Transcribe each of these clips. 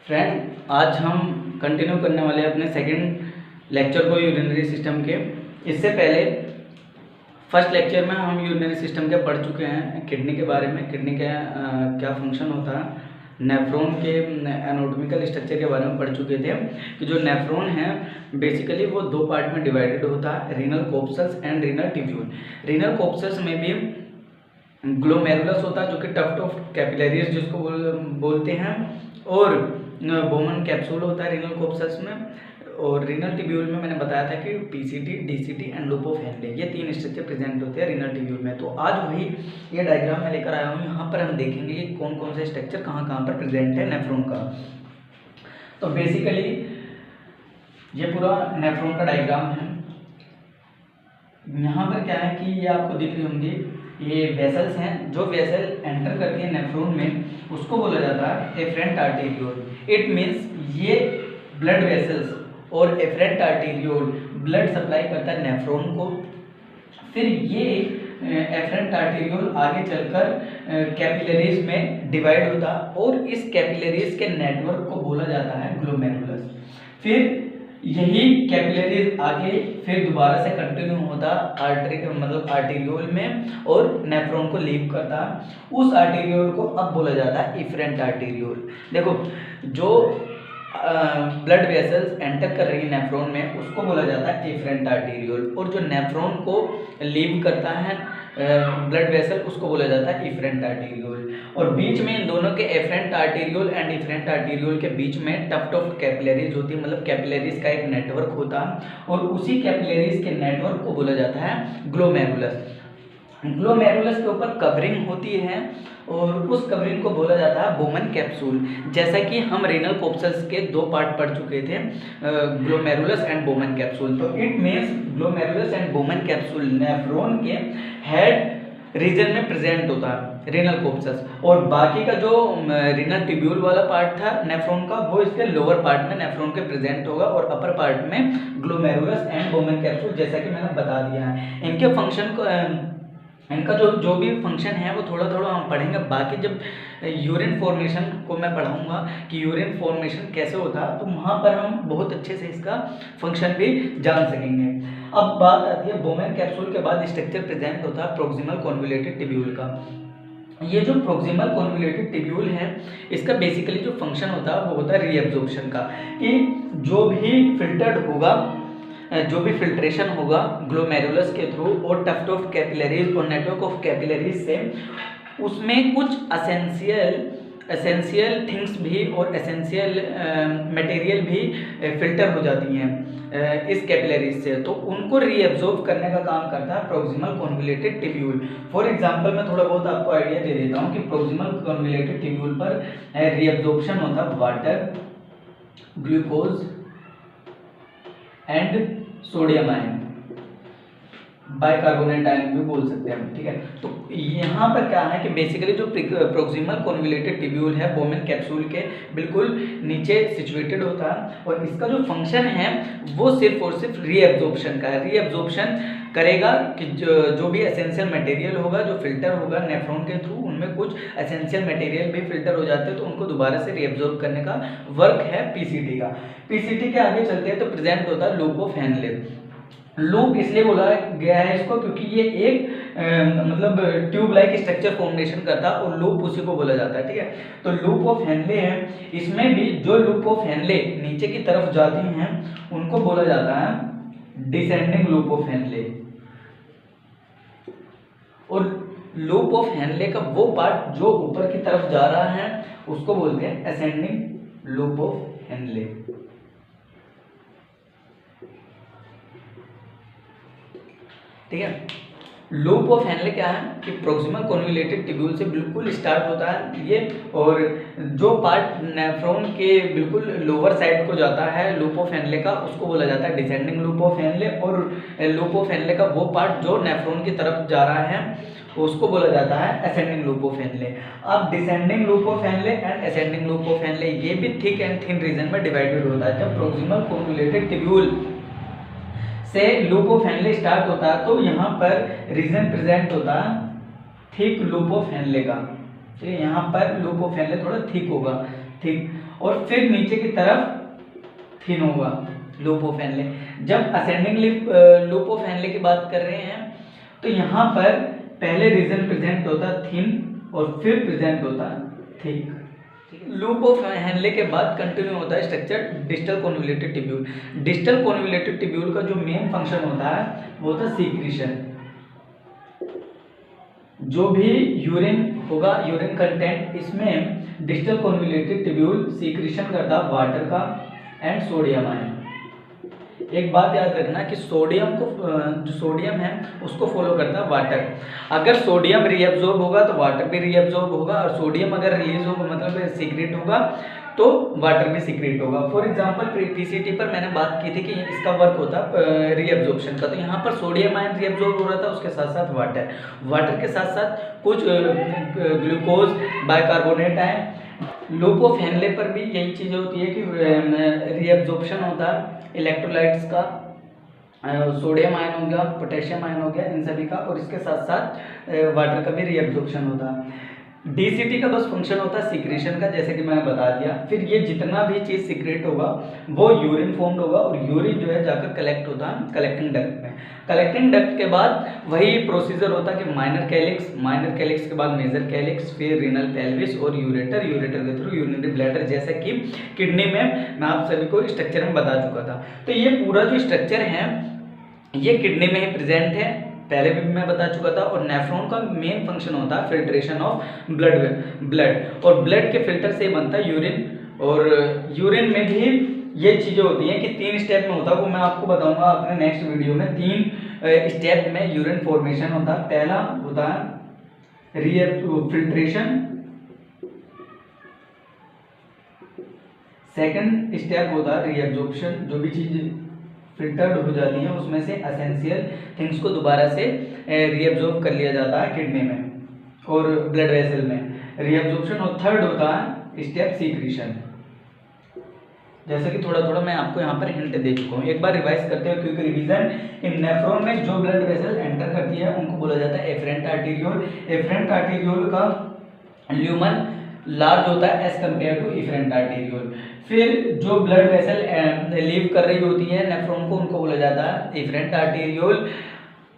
Friend, आज हम continue करने वाले हैं अपने सेकंड लेक्चर को यूरिनरी सिस्टम के। इससे पहले फर्स्ट लेक्चर में हम यूरिनरी सिस्टम के पढ़ चुके हैं किडनी के बारे में। किडनी का क्या फंक्शन होता है, नेफ्रॉन के एनाटॉमिकल स्ट्रक्चर के बारे में पढ़ चुके थे कि जो नेफ्रॉन है बेसिकली वो दो पार्ट में डिवाइडेड होता है, रीनल कोप्सस एंड रीनल ट्यूब्यूल। रीनल कोप्सस में भी ग्लोमेरुलस होता है जो कि टफ्ट ऑफ कैपिलरीज जिसको बोलते हैं, और बोमन कैप्सूल होता है रीनल कोप्सस में, और रीनल ट्यूब्यूल में मैंने बताया था कि PCT, DCT and loop of Henle, ये तीन स्ट्रक्चर प्रेजेंट होते हैं रीनल ट्यूब्यूल में। तो आज वही ये डायग्राम मैं लेकर आया हूँ। यहाँ पर हम देखेंगे कि कौन कौन से स्ट्रक्चर कहाँ पर प्रेजेंट है नेफ्रॉन का। तो बेसिकली ये पूरा नेफ्रॉन का डायग्राम है। यहाँ पर क्या है कि ये आपको दिख रही होंगी, ये वेसल्स हैं। जो वेसल एंटर करती है नेफ्रॉन में उसको बोला जाता है एफरेंट आर्टेरियोल। इट मीन्स ये ब्लड वेसल्स और एफरेंट आर्टेरियोल ब्लड सप्लाई करता है नेफ्रॉन को। फिर ये एफरेंट आर्टेरियोल आगे चलकर कैपिलरीज में डिवाइड होता है और इस कैपिलरीज के नेटवर्क को बोला जाता है ग्लोमेरुलस। फिर यही कैपिलरीज आगे फिर दोबारा से कंटिन्यू होता आर्टेरियोल में और नेफ्रॉन को लीव करता। उस आर्टेरियोल को अब बोला जाता है इफरेंट आर्टेरियोल। देखो, जो ब्लड वेसल्स एंटर कर रही है नेफ्रॉन में उसको बोला जाता है इफरेंट आर्टेरियोल, और जो नेफ्रॉन को लीव करता है ब्लड वेसल उसको बोला जाता है इफरेंट आर्टेरियोल। और बीच में इन दोनों के afferent arteriole and efferent arteriole के बीच में टफ्ट ऑफ कैपिलरीज होती है, मतलब कैपिलरीज का एक नेटवर्क होता है, और उसी कैपिलरीज के नेटवर्क को बोला जाता है ग्लोमेरुलस। ग्लोमेरुलस के ऊपर कवरिंग होती है और उस कवरिंग को बोला जाता है बोमन कैप्सूल। जैसा कि हम रीनल कोप्सस के दो पार्ट पढ़ चुके थे, ग्लोमेरुलस एंड बोमन कैप्सूल। तो it means glomerulus and Bowman capsule nephron के हेड रीजन में प्रेजेंट होता है रीनल कोप्सस, और बाकी का जो रीनल ट्यूब्यूल वाला पार्ट था नेफ्रॉन का वो इसके लोअर पार्ट में नेफ्रॉन के प्रेजेंट होगा, और अपर पार्ट में ग्लोमेरुलस एंड बोमन कैप्सूल, जैसा कि मैंने बता दिया है। इनके फंक्शन को इनका जो भी फंक्शन है वो थोड़ा थोड़ा हम पढ़ेंगे। बाकी जब यूरिन फॉर्मेशन को मैं पढ़ाऊंगा कि यूरिन फॉर्मेशन कैसे होता है, तो वहाँ पर हम बहुत अच्छे से इसका फंक्शन भी जान सकेंगे। अब बात आती है बोमन कैप्सूल के बाद स्ट्रक्चर प्रेजेंट होता है प्रोक्सिमल कॉन्वोल्यूटेड ट्यूब्यूल का। ये जो प्रोक्सिमल कॉन्वोल्यूटेड ट्यूब्यूल है इसका बेसिकली जो फंक्शन होता है वो होता है रीअब्जॉर्प्शन का, कि जो भी फिल्टर्ड होगा, जो भी फिल्ट्रेशन होगा ग्लोमेरुलस के थ्रू और टफ्ट ऑफ कैपिलरीज और नेटवर्क ऑफ कैपिलरीज से, उसमें कुछ एसेंशियल थिंग्स भी और एसेंशियल मटेरियल भी फिल्टर हो जाती हैं इस कैपिलरीज से, तो उनको रीअब्जॉर्ब करने का काम करता है proximal convoluted tubule. For example मैं थोड़ा बहुत आपको आइडिया दे देता हूँ कि प्रोक्सिमल कॉन्वोल्यूटेड ट्यूब्यूल पर रीअब्जॉर्प्शन होता है water, glucose and sodium ion, bicarbonate ion भी बोल सकते हैं हम, ठीक है। तो यहाँ पर क्या है कि बेसिकली जो प्रोक्सिमल कॉन्वोल्यूटेड ट्यूब्यूल है बोमन कैप्सूल के बिल्कुल नीचे सिचुएटेड होता है, और इसका जो फंक्शन है वो सिर्फ और सिर्फ रीअब्जॉर्प्शन का है। रीअब्जॉर्प्शन करेगा कि जो भी एसेंशियल मटेरियल होगा, जो फिल्टर होगा नेफ्रॉन के थ्रू, उनमें कुछ एसेंशियल मटेरियल भी फिल्टर हो जाते हैं, तो उनको दोबारा से रीअब्जॉर्ब करने का वर्क है पीसीटी का। पीसीटी के आगे चलते हैं तो प्रेजेंट होता है लूप ऑफ हेनले। लूप इसलिए बोला गया है इसको क्योंकि ये एक मतलब ट्यूब लाइक स्ट्रक्चर फॉर्मेशन करता है, और लूप उसी को बोला जाता है, ठीक है। तो लूप ऑफ हेनले है, इसमें भी जो लूप ऑफ हेनले नीचे की तरफ जाती हैं उनको बोला जाता है डिसेंडिंग लूप ऑफ हेनले, और लूप ऑफ हेनले का वो पार्ट जो ऊपर की तरफ जा रहा है उसको बोलते हैं असेंडिंग लूप ऑफ हेनले, ठीक है। लूप ऑफ हेनले क्या है कि प्रोक्सिमल कॉन्वोल्यूटेड ट्यूब्यूल से बिल्कुल स्टार्ट होता है ये, और जो पार्ट नेफ्रॉन के बिल्कुल लोअर साइड को जाता है लूप ऑफ हेनले का उसको बोला जाता है डिसेंडिंग लूप ऑफ हेनले, और लूप ऑफ हेनले का वो पार्ट जो नेफ्रॉन की तरफ जा रहा है उसको बोला जाता है असेंडिंग लूप ऑफ हेनले। अब descending loop of Henle and ascending loop of Henle ये भी थिक एंड थिन रीजन में डिवाइडेड होता है। जब प्रोक्सिमल कॉन्वोल्यूटेड ट्यूब्यूल से लूप ऑफ हेनले स्टार्ट होता है तो यहाँ पर रीजन प्रेजेंट होता है थिक लूप ऑफ हेनले का, ठीक है। यहाँ पर लूप ऑफ हेनले थोड़ा थिक होगा, थिक, और फिर नीचे की तरफ थिन होगा, लूप ऑफ हेनले। जब असेंडिंग लूप ऑफ हेनले की बात कर रहे हैं तो यहाँ पर पहले रीजन प्रेजेंट होता थिन और फिर प्रेजेंट होता थिक। लूप ऑफ हेनले के बाद कंटिन्यू होता है structure distal convoluted tubule. Distal convoluted tubule का जो मेन फंक्शन होता है वो होता है सीक्रेशन। जो भी यूरिन होगा, यूरिन कंटेंट, इसमें डिस्टल कॉन्वोल्यूटेड ट्यूब्यूल सीक्रेशन करता है वाटर का एंड सोडियम आयन। एक बात याद रखना कि सोडियम को, जो सोडियम है उसको फॉलो करता है वाटर। अगर सोडियम रीअब्जॉर्ब होगा तो वाटर भी रीअब्जॉर्ब होगा, और सोडियम अगर रिलीज होगा मतलब सीक्रेट होगा तो वाटर भी सीक्रेट होगा। फॉर एग्जांपल पीसीटी पर मैंने बात की थी कि इसका वर्क होता है रीअब्जॉर्प्शन का, तो यहाँ पर सोडियम आयन रीअब्जॉर्ब हो रहा था, उसके साथ साथ वाटर के साथ साथ कुछ glucose, bicarbonate ion. Loop of Henle पर भी यही चीज़ होती है कि रीअब्जॉर्प्शन होता है इलेक्ट्रोलाइट्स का, सोडियम आयन हो गया, पोटेशियम आयन हो गया, इन सभी का, और इसके साथ साथ वाटर का भी रीअब्जॉर्प्शन होता है। डीसीटी का बस फंक्शन होता है सीक्रेशन का, जैसे कि मैंने बता दिया। फिर ये जितना भी चीज़ सीक्रेट होगा वो यूरिन फॉर्म्ड होगा, और यूरिन जो है जाकर कलेक्ट होता है कलेक्टिंग डक्ट में। कलेक्टिंग डक्ट के बाद वही प्रोसीजर होता है कि माइनर कैलिक्स के बाद मेजर कैलिक्स, फिर रीनल पेल्विस और यूरेटर के थ्रू यूरिनरी ब्लैडर, जैसे कि किडनी में मैं आप सभी को स्ट्रक्चर में बता चुका था। तो ये पूरा जो स्ट्रक्चर है ये किडनी में ही प्रेजेंट है, पहले भी मैं बता चुका था। और नेफ्रॉन का मेन फंक्शन होता है फिल्ट्रेशन ऑफ ब्लड, और ब्लड के फिल्टर से बनता है यूरिन। और यूरिन में भी ये चीज़ें होती हैं कि 3 स्टेप में होता है, वो मैं आपको बताऊंगा अपने नेक्स्ट वीडियो में। 3 स्टेप में यूरिन फॉर्मेशन होता है। पहला होता है फिल्ट्रेशन, सेकंड स्टेप होता है रीअब्जॉर्प्शन, जो भी चीज़ फिल्टर्ड हो जाती है उसमें से एसेंशियल थिंग्स को दोबारा से रीअब्जॉर्ब कर लिया जाता है किडनी में और ब्लड वेसल में, रीअब्जॉर्प्शन। और थर्ड होता है स्टेप सीक्रेशन। जैसे कि थोड़ा थोड़ा मैं आपको यहाँ पर हिंट दे चुका हूँ, एक बार रिवाइज करते हैं क्विक रिवीजन। इन नेफ्रॉन में जो ब्लड वेसल एंटर करती है उनको बोला जाता है एफरेंट आर्टेरियोल। एफरेंट आर्टेरियोल का ल्यूमन लार्ज होता है as compare to efferent arteriole. फिर जो ब्लड वेसल लीव कर रही होती है नेफ्रॉन को, उनको बोला जाता है इफरेंट आर्टेरियोल।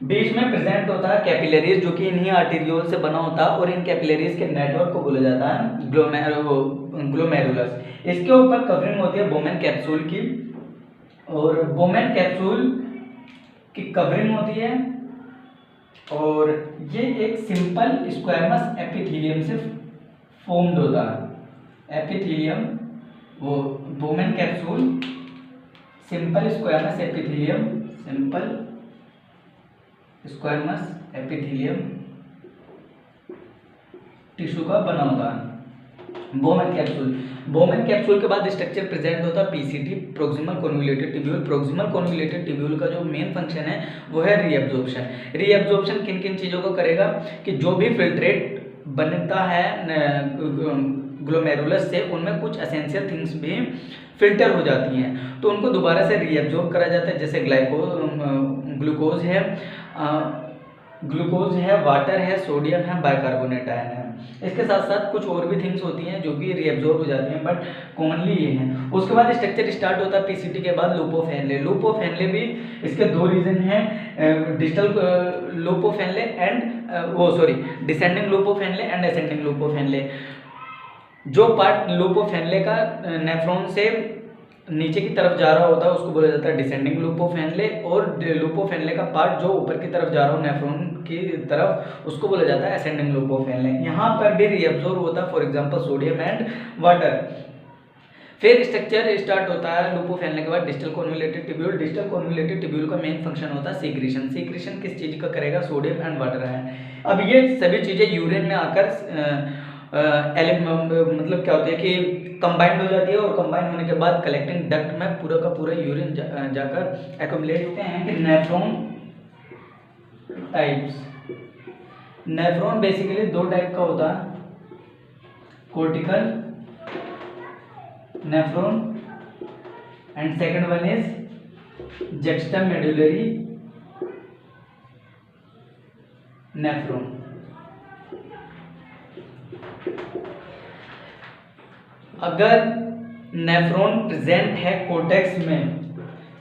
बीच में प्रेजेंट होता है कैपिलरीज, जो कि इन्हीं आर्टेरियोल से बना होता है, और इन कैपिलरीज के नेटवर्क को बोला जाता है ग्लोमेरुलस। इसके ऊपर कवरिंग होती है बोमेन कैप्सूल की, और बोमेन कैप्सूल की कवरिंग होती है, और ये एक सिंपल स्क्वायमस एपिथेलियम से फॉर्म्ड होता है। एपिथेलियम, वो Bowman capsule simple squamous epithelium, simple squamous epithelium tissue का बना होता है बोमेन कैप्सूल के बाद स्ट्रक्चर प्रेजेंट होता है PCT, proximal convoluted tubule. Proximal convoluted tubule का जो मेन फंक्शन है वो है रीअब्जॉर्प्शन। रीअब्जॉर्प्शन किन किन चीज़ों को करेगा कि जो भी फिल्ट्रेट बनता है ग्लोमेरुलस से, उनमें कुछ एसेंशियल थिंग्स भी फिल्टर हो जाती हैं, तो उनको दोबारा से रीअब्जॉर्ब करा जाता है। जैसे ग्लूकोज है, वाटर है, सोडियम है, बाइकार्बोनेट आयन है। इसके साथ साथ कुछ और भी थिंग्स होती हैं जो कि रीअब्जॉर्ब हो जाती हैं, बट कॉमनली ये हैं। उसके बाद स्ट्रक्चर स्टार्ट होता है पीसीटी के बाद loop of Henle. Loop of Henle भी इसके 2 रीजन हैं, distal loop of Henle and descending loop of Henle and ascending loop of Henle. जो पार्ट लूप ऑफ हेनले का नेफ्रॉन से नीचे की तरफ जा रहा होता है उसको बोला जाता है डिसेंडिंग लूप ऑफ हेनले, और लूप ऑफ हेनले का पार्ट जो ऊपर की तरफ जा रहा हो नेफ्रॉन की तरफ उसको बोला जाता है असेंडिंग लूप ऑफ हेनले। यहाँ पर भी रीअब्जॉर्ब होता है, for example sodium and water. फिर स्ट्रक्चर स्टार्ट होता है लूप ऑफ हेनले के बाद distal convoluted tubule. Distal convoluted tubule का मेन फंक्शन होता है सीक्रेशन। सीक्रेशन किस चीज़ का करेगा? सोडियम एंड वाटर है। अब ये सभी चीज़ें यूरिन में आकर मतलब क्या होता है कि कंबाइंड हो जाती है, और कंबाइंड होने के बाद कलेक्टिंग डक्ट में पूरा का पूरा यूरिन जाकर एक्यूमुलेट होते हैं। कि nephron types, nephron basically 2 type का होता है, cortical nephron and second one is juxtamedullary nephron. अगर नेफ्रॉन प्रेजेंट है कोर्टेक्स में,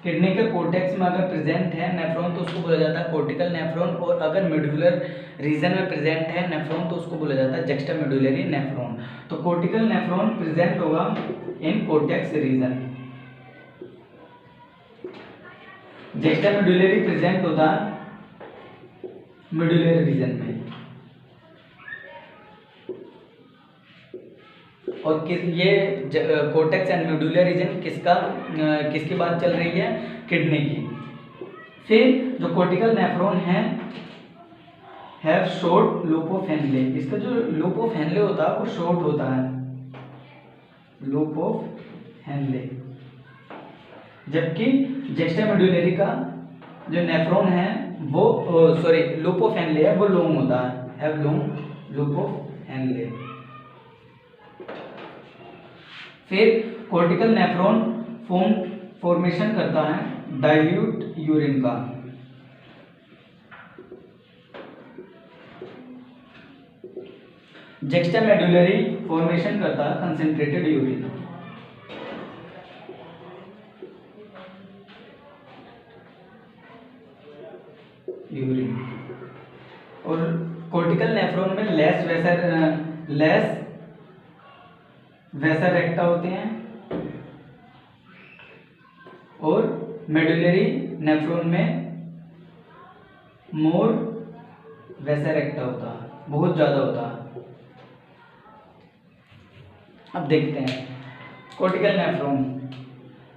किडनी के कोर्टेक्स में अगर प्रेजेंट है नेफ्रॉन तो उसको बोला जाता है कोर्टिकल नेफ्रॉन, और अगर मेडुलर रीजन में प्रेजेंट है नेफ्रॉन तो उसको बोला जाता है जक्स्टा मेडुलरी नेफ्रॉन। तो कोर्टिकल नेफ्रॉन प्रेजेंट होगा in cortex region, juxtamedullary present होता है मेडुलरी रीजन में। और ये कोर्टेक्स एंड मेडुलर रीजन किसकी बात चल रही है, किडनी की। फिर जो कोर्टिकल नेफ्रॉन है शॉर्ट लूप ऑफ हेनले, इसका जो लूप ऑफ हेनले होता है वो शॉर्ट होता है, लूप ऑफ हेनले, जबकि जक्स्टा मेडुलरी का जो नेफ्रॉन है वो लूप ऑफ हेनले है वो लॉन्ग होता है, have long loop of Henle. फिर कोर्टिकल नेफ्रॉन फॉर्मेशन करता है डाइल्यूट यूरिन का, जक्स्टा मेडुलरी फॉर्मेशन करता है कंसेंट्रेटेड यूरिन। और कोर्टिकल नेफ्रॉन में लेस वैसा रेक्टा होते हैं, और मेडुलरी नेफ्रॉन में मोर वैसा रेक्टा होता है, बहुत ज़्यादा होता है। अब देखते हैं कोर्टिकल नेफ्रॉन,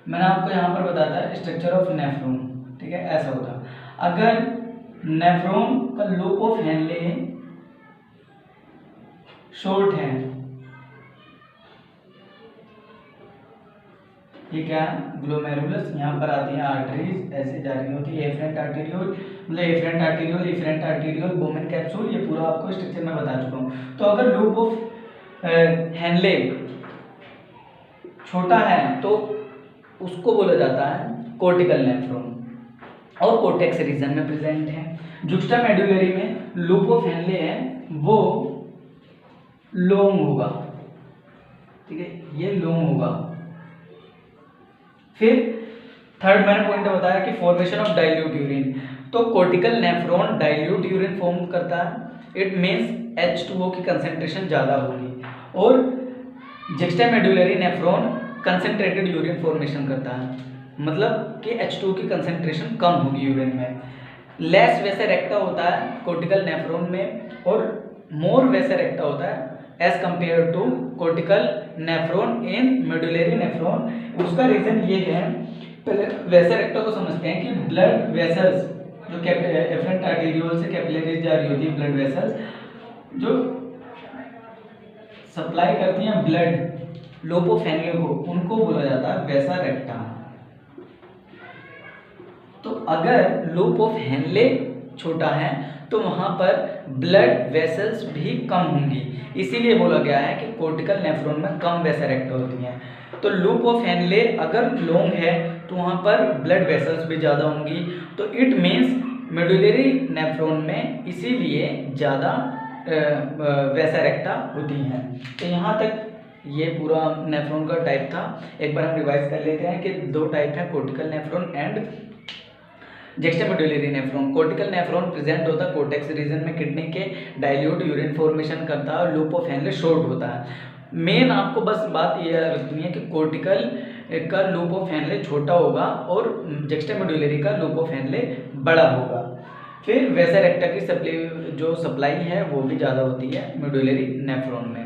मैंने आपको यहाँ पर बताता है स्ट्रक्चर ऑफ नेफ्रॉन, ठीक है, ऐसा होता है। अगर नेफ्रॉन का लूप ऑफ हेनले शॉर्ट है, ये क्या है, ग्लोमेरुलस, यहाँ पर आती है आर्टरीज, ऐसे जा रही होती है, एफरेंट आर्टेरियोल, मतलब एफरेंट आर्टेरियोल, बोमेन कैप्सूल, ये पूरा आपको स्ट्रक्चर में बता चुका हूँ। तो अगर लूप ऑफ हेनले छोटा है तो उसको बोला जाता है कोर्टिकल नेफ्रॉन, और कोर्टेक्स रीजन में प्रेजेंट है। जुक्स्टा मेडुलरी में लूप ऑफ हेनले है वो लॉन्ग होगा, ठीक है, ये लॉन्ग होगा। फिर थर्ड मैंने पॉइंट बताया कि फॉर्मेशन ऑफ डाइल्यूट यूरिन, तो cortical nephron dilute urine form करता है, इट मींस H2O की कंसेंट्रेशन ज़्यादा होगी, और juxta medullary nephron concentrated urine formation करता है, मतलब कि H2O की कंसेंट्रेशन कम होगी यूरिन में। लेस वैसे रेक्टा होता है कोर्टिकल नेफ्रॉन में, और मोर वैसे रेक्टा होता है as compare to cortical nephron in medullary nephron. उसका रीजन ये है, पहले वैसे रेक्टा को समझते हैं कि ब्लड वेसल्स जो एफरेंट आर्टेरियोल से कैपिलरीज जा रही होती है, ब्लड वेसल्स जो सप्लाई करती हैं ब्लड लूप ऑफ हेनले को, उनको बोला जाता है वैसा रेक्टा। तो अगर लूप ऑफ हेनले छोटा है तो वहां पर ब्लड वेसल्स भी कम होंगी, इसीलिए बोला गया है कि कोर्टिकल नेफ्रॉन में कम वैसा रेक्टा होती हैं। तो लूप ऑफ हेनले अगर लॉन्ग है तो वहां पर ब्लड वेसल्स भी ज़्यादा होंगी, तो इट मीन्स मेडुलरी नेफ्रॉन में इसीलिए ज़्यादा वैसा रेक्टा होती हैं। तो यहाँ तक ये पूरा नेफ्रॉन का टाइप था। एक बार हम रिवाइज कर लेते हैं कि दो टाइप है, cortical nephron and juxta medullary nephron. Cortical nephron present होता है कोर्टेक्स रीजन में, किडनी के डाइल्यूट यूरिन फॉर्मेशन करता है, और लूप ऑफ हेनले शॉर्ट होता है। मेन आपको बस बात ये रखनी है कि कोर्टिकल का लूप ऑफ हेनले छोटा होगा और जक्स्टा मेडुलरी का लूप ऑफ हेनले बड़ा होगा। फिर वैसा रेक्टा की सप्लाई है वो भी ज़्यादा होती है मेडुलरी नेफ्रॉन में।